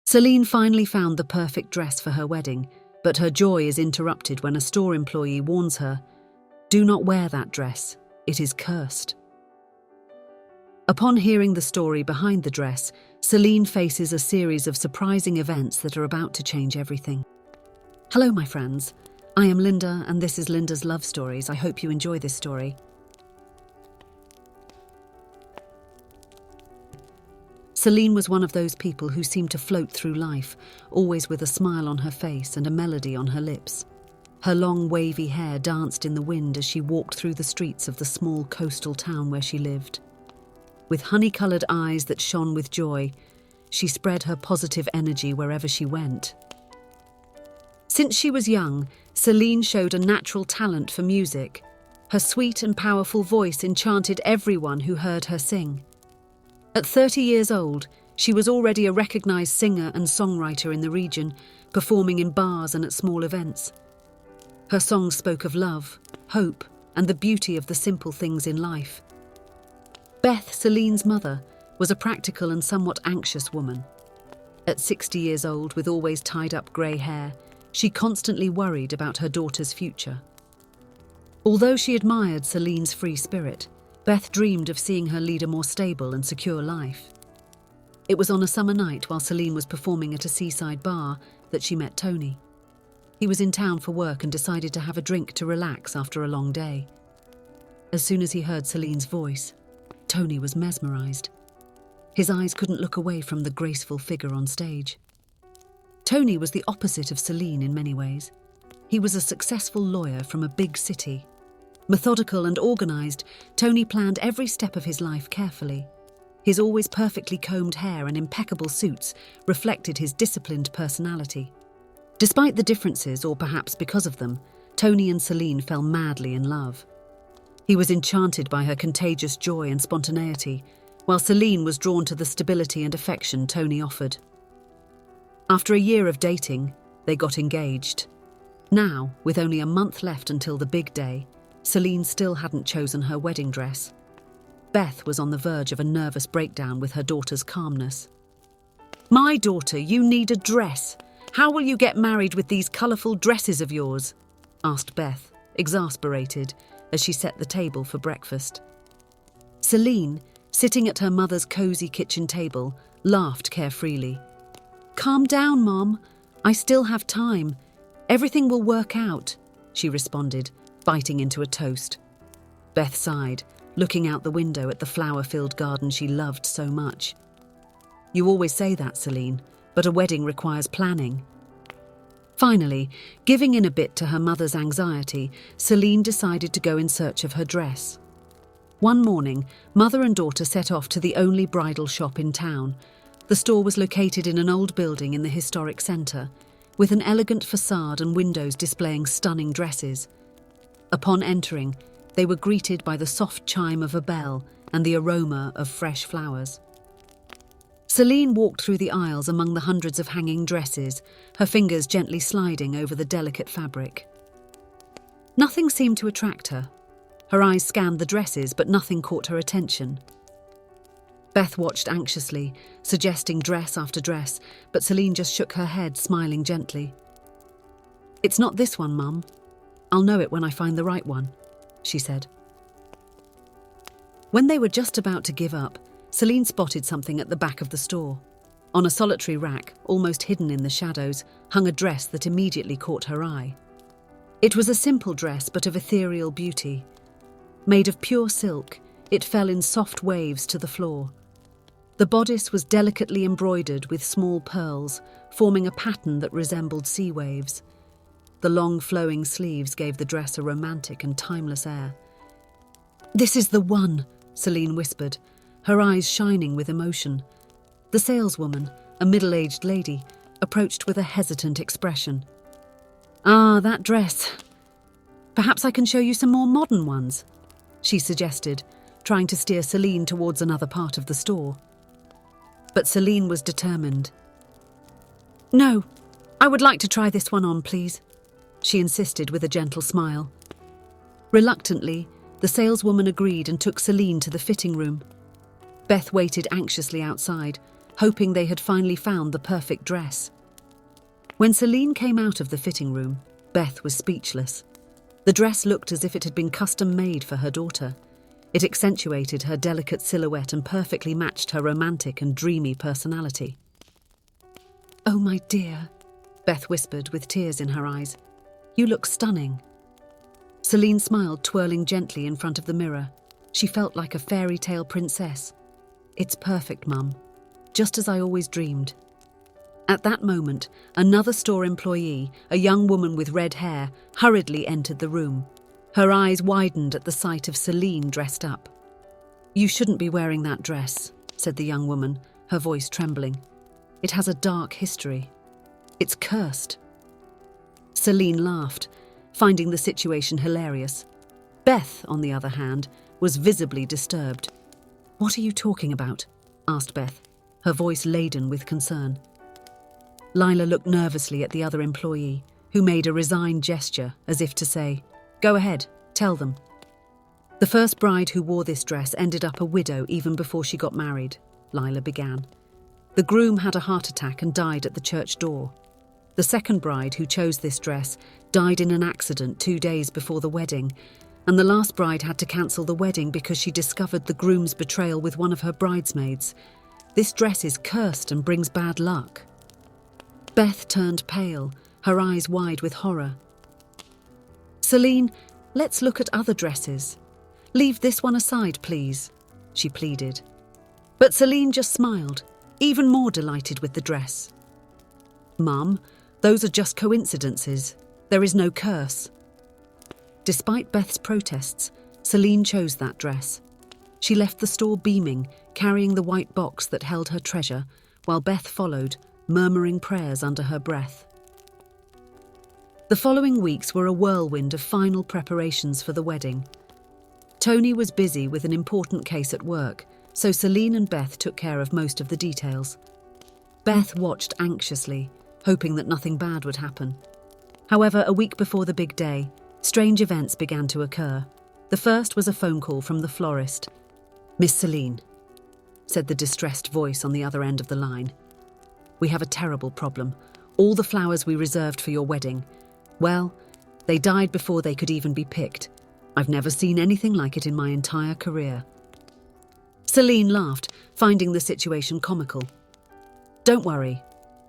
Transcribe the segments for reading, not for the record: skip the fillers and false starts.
Seline finally found the perfect dress for her wedding, but her joy is interrupted when a store employee warns her, "Do not wear that dress, it is cursed." Upon hearing the story behind the dress, Seline faces a series of surprising events that are about to change everything. Hello, my friends. I am Linda, and this is Linda's Love Stories. I hope you enjoy this story. Seline was one of those people who seemed to float through life, always with a smile on her face and a melody on her lips. Her long, wavy hair danced in the wind as she walked through the streets of the small coastal town where she lived. With honey-coloured eyes that shone with joy, she spread her positive energy wherever she went. Since she was young, Seline showed a natural talent for music. Her sweet and powerful voice enchanted everyone who heard her sing. At 30 years old, she was already a recognised singer and songwriter in the region, performing in bars and at small events. Her songs spoke of love, hope, and the beauty of the simple things in life. Beth, Seline's mother, was a practical and somewhat anxious woman. At 60 years old, with always tied-up grey hair, she constantly worried about her daughter's future. Although she admired Seline's free spirit, Beth dreamed of seeing her lead a more stable and secure life. It was on a summer night while Seline was performing at a seaside bar that she met Tony. He was in town for work and decided to have a drink to relax after a long day. As soon as he heard Seline's voice, Tony was mesmerised. His eyes couldn't look away from the graceful figure on stage. Tony was the opposite of Seline in many ways. He was a successful lawyer from a big city. Methodical and organised, Tony planned every step of his life carefully. His always perfectly combed hair and impeccable suits reflected his disciplined personality. Despite the differences, or perhaps because of them, Tony and Seline fell madly in love. He was enchanted by her contagious joy and spontaneity, while Seline was drawn to the stability and affection Tony offered. After a year of dating, they got engaged. Now, with only a month left until the big day, Seline still hadn't chosen her wedding dress. Beth was on the verge of a nervous breakdown with her daughter's calmness. "My daughter, you need a dress. How will you get married with these colourful dresses of yours?" asked Beth, exasperated, as she set the table for breakfast. Seline, sitting at her mother's cosy kitchen table, laughed carefreely. "Calm down, Mom. I still have time. Everything will work out," she responded, biting into a toast. Beth sighed, looking out the window at the flower-filled garden she loved so much. "You always say that, Seline, but a wedding requires planning." Finally, giving in a bit to her mother's anxiety, Seline decided to go in search of her dress. One morning, mother and daughter set off to the only bridal shop in town. The store was located in an old building in the historic centre, with an elegant facade and windows displaying stunning dresses. Upon entering, they were greeted by the soft chime of a bell and the aroma of fresh flowers. Seline walked through the aisles among the hundreds of hanging dresses, her fingers gently sliding over the delicate fabric. Nothing seemed to attract her. Her eyes scanned the dresses, but nothing caught her attention. Beth watched anxiously, suggesting dress after dress, but Seline just shook her head, smiling gently. "It's not this one, Mum. I'll know it when I find the right one," she said. When they were just about to give up, Seline spotted something at the back of the store. On a solitary rack, almost hidden in the shadows, hung a dress that immediately caught her eye. It was a simple dress, but of ethereal beauty. Made of pure silk, it fell in soft waves to the floor. The bodice was delicately embroidered with small pearls, forming a pattern that resembled sea waves. The long flowing sleeves gave the dress a romantic and timeless air. "This is the one," Seline whispered, her eyes shining with emotion. The saleswoman, a middle-aged lady, approached with a hesitant expression. "Ah, that dress. Perhaps I can show you some more modern ones," she suggested, trying to steer Seline towards another part of the store. But Seline was determined. "No, I would like to try this one on, please," she insisted with a gentle smile. Reluctantly, the saleswoman agreed and took Seline to the fitting room. Beth waited anxiously outside, hoping they had finally found the perfect dress. When Seline came out of the fitting room, Beth was speechless. The dress looked as if it had been custom-made for her daughter. It accentuated her delicate silhouette and perfectly matched her romantic and dreamy personality. "Oh, my dear," Beth whispered with tears in her eyes. "You look stunning." Seline smiled, twirling gently in front of the mirror. She felt like a fairy tale princess. "It's perfect, Mum. Just as I always dreamed." At that moment, another store employee, a young woman with red hair, hurriedly entered the room. Her eyes widened at the sight of Seline dressed up. "You shouldn't be wearing that dress," said the young woman, her voice trembling. "It has a dark history. It's cursed." Seline laughed, finding the situation hilarious. Beth, on the other hand, was visibly disturbed. "What are you talking about?" asked Beth, her voice laden with concern. Lila looked nervously at the other employee, who made a resigned gesture as if to say, "Go ahead, tell them." "The first bride who wore this dress ended up a widow even before she got married," Lila began. "The groom had a heart attack and died at the church door. The second bride who chose this dress died in an accident 2 days before the wedding, and the last bride had to cancel the wedding because she discovered the groom's betrayal with one of her bridesmaids. This dress is cursed and brings bad luck." Beth turned pale, her eyes wide with horror. "Seline, let's look at other dresses. Leave this one aside, please," she pleaded. But Seline just smiled, even more delighted with the dress. "Mum, those are just coincidences. There is no curse." Despite Beth's protests, Seline chose that dress. She left the store beaming, carrying the white box that held her treasure, while Beth followed, murmuring prayers under her breath. The following weeks were a whirlwind of final preparations for the wedding. Tony was busy with an important case at work, so Seline and Beth took care of most of the details. Beth watched anxiously, hoping that nothing bad would happen. However, a week before the big day, strange events began to occur. The first was a phone call from the florist. "Miss Seline," said the distressed voice on the other end of the line. "We have a terrible problem. All the flowers we reserved for your wedding, well, they died before they could even be picked. I've never seen anything like it in my entire career." Seline laughed, finding the situation comical. "Don't worry,"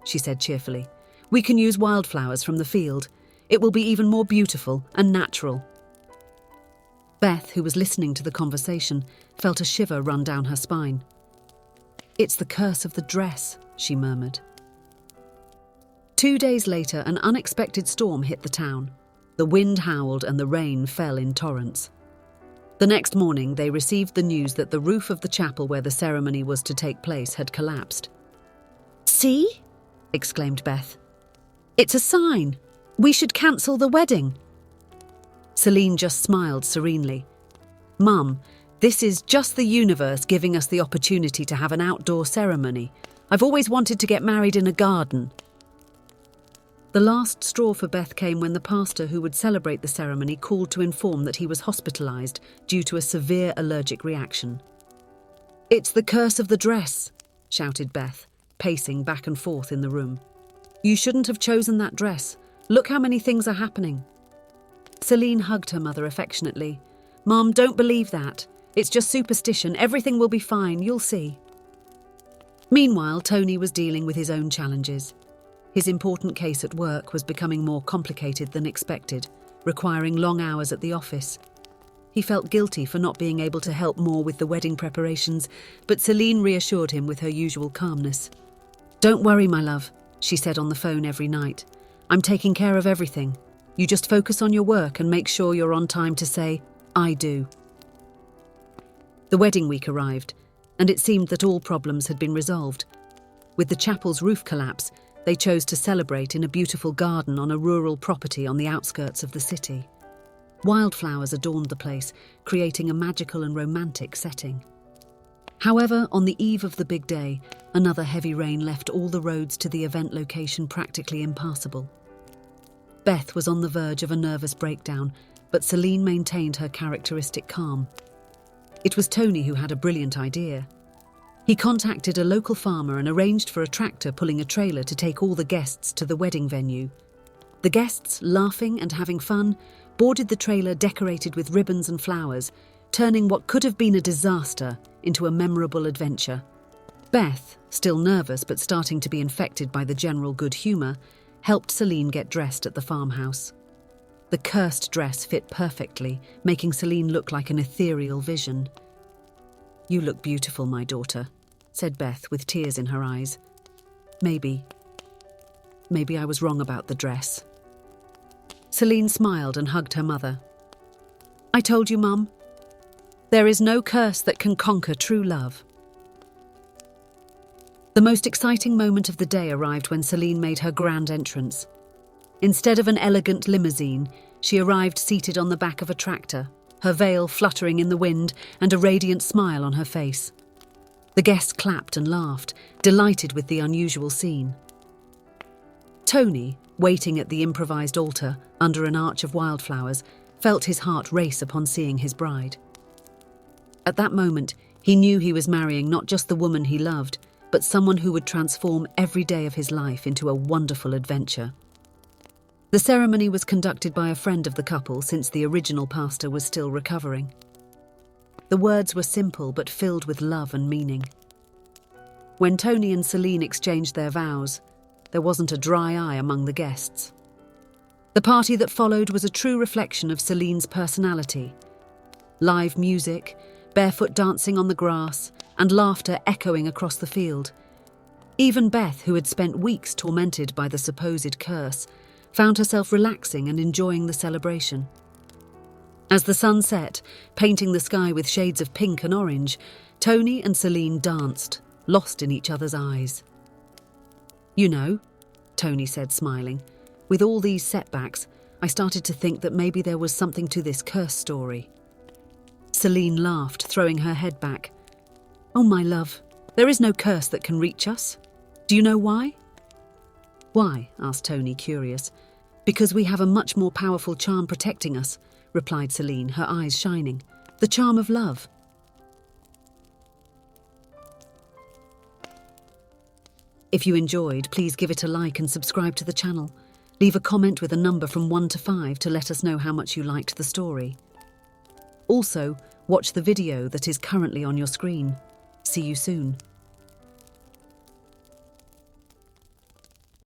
she said cheerfully. "We can use wildflowers from the field. It will be even more beautiful and natural." Beth, who was listening to the conversation, felt a shiver run down her spine. "It's the curse of the dress," she murmured. 2 days later, an unexpected storm hit the town. The wind howled and the rain fell in torrents. The next morning, they received the news that the roof of the chapel where the ceremony was to take place had collapsed. "See?" exclaimed Beth. "It's a sign. We should cancel the wedding." Seline just smiled serenely. "Mum, this is just the universe giving us the opportunity to have an outdoor ceremony. I've always wanted to get married in a garden." The last straw for Beth came when the pastor who would celebrate the ceremony called to inform that he was hospitalized due to a severe allergic reaction. "It's the curse of the dress," shouted Beth, pacing back and forth in the room. "You shouldn't have chosen that dress. Look how many things are happening." Seline hugged her mother affectionately. "Mom, don't believe that. It's just superstition. Everything will be fine, you'll see." Meanwhile, Tony was dealing with his own challenges. His important case at work was becoming more complicated than expected, requiring long hours at the office. He felt guilty for not being able to help more with the wedding preparations, but Seline reassured him with her usual calmness. "Don't worry, my love," she said on the phone every night. "I'm taking care of everything. You just focus on your work and make sure you're on time to say, 'I do.'" The wedding week arrived, and it seemed that all problems had been resolved. With the chapel's roof collapse, they chose to celebrate in a beautiful garden on a rural property on the outskirts of the city. Wildflowers adorned the place, creating a magical and romantic setting. However, on the eve of the big day, another heavy rain left all the roads to the event location practically impassable. Beth was on the verge of a nervous breakdown, but Seline maintained her characteristic calm. It was Tony who had a brilliant idea. He contacted a local farmer and arranged for a tractor pulling a trailer to take all the guests to the wedding venue. The guests, laughing and having fun, boarded the trailer decorated with ribbons and flowers, turning what could have been a disaster into a memorable adventure. Beth, still nervous but starting to be infected by the general good humour, helped Seline get dressed at the farmhouse. The cursed dress fit perfectly, making Seline look like an ethereal vision. "You look beautiful, my daughter," said Beth with tears in her eyes. Maybe I was wrong about the dress." Seline smiled and hugged her mother. "I told you, Mum. There is no curse that can conquer true love." The most exciting moment of the day arrived when Seline made her grand entrance. Instead of an elegant limousine, she arrived seated on the back of a tractor, her veil fluttering in the wind and a radiant smile on her face. The guests clapped and laughed, delighted with the unusual scene. Tony, waiting at the improvised altar under an arch of wildflowers, felt his heart race upon seeing his bride. At that moment, he knew he was marrying not just the woman he loved, but someone who would transform every day of his life into a wonderful adventure. The ceremony was conducted by a friend of the couple since the original pastor was still recovering. The words were simple but filled with love and meaning. When Tony and Seline exchanged their vows, there wasn't a dry eye among the guests. The party that followed was a true reflection of Celine's personality. Live music, barefoot dancing on the grass, and laughter echoing across the field. Even Beth, who had spent weeks tormented by the supposed curse, found herself relaxing and enjoying the celebration. As the sun set, painting the sky with shades of pink and orange, Tony and Seline danced, lost in each other's eyes. "You know," Tony said, smiling, "with all these setbacks, I started to think that maybe there was something to this curse story." Seline laughed, throwing her head back. "Oh, my love, there is no curse that can reach us. Do you know why?" "Why?" asked Tony, curious. "Because we have a much more powerful charm protecting us," replied Seline, her eyes shining. "The charm of love." If you enjoyed, please give it a like and subscribe to the channel. Leave a comment with a number from 1 to 5 to let us know how much you liked the story. Also, watch the video that is currently on your screen. See you soon.